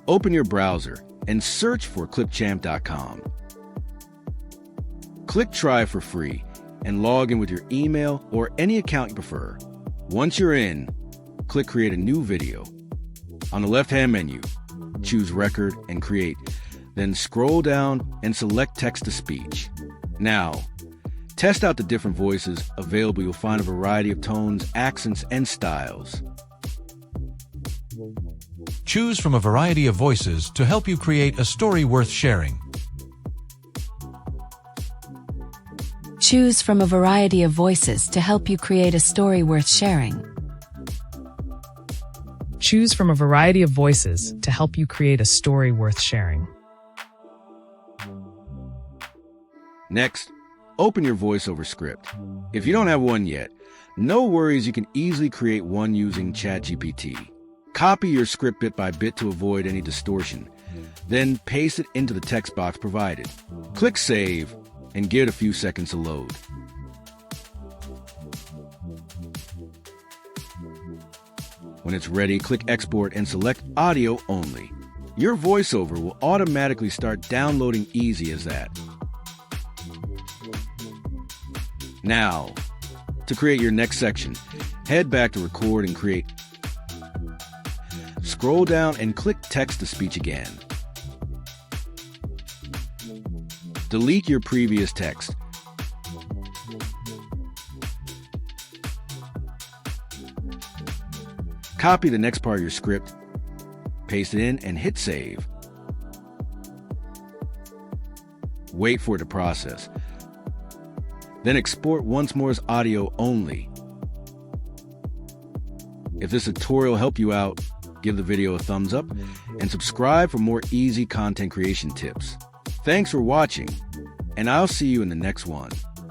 Open your browser and search for clipchamp.com. Click Try for free and log in with your email or any account you prefer. Once you're in, click Create a new video. On the left-hand menu, choose Record and Create, then scroll down and select Text-to-Speech. Now, test out the different voices available. You'll find a variety of tones, accents, and styles. Choose from a variety of voices to help you create a story worth sharing. Choose from a variety of voices to help you create a story worth sharing. Choose from a variety of voices to help you create a story worth sharing. Next, open your voiceover script. If you don't have one yet, no worries, you can easily create one using ChatGPT. Copy your script bit by bit to avoid any distortion. Then paste it into the text box provided. Click Save and give it a few seconds to load. When it's ready, click Export and select Audio Only. Your voiceover will automatically start downloading easy as that. Now, to create your next section, head back to Record and Create. Scroll down and click Text-to-Speech again. Delete your previous text. Copy the next part of your script, paste it in, and hit Save. Wait for it to process. Then export once more as audio only. If this tutorial helped you out, give the video a thumbs up and subscribe for more easy content creation tips. Thanks for watching, and I'll see you in the next one.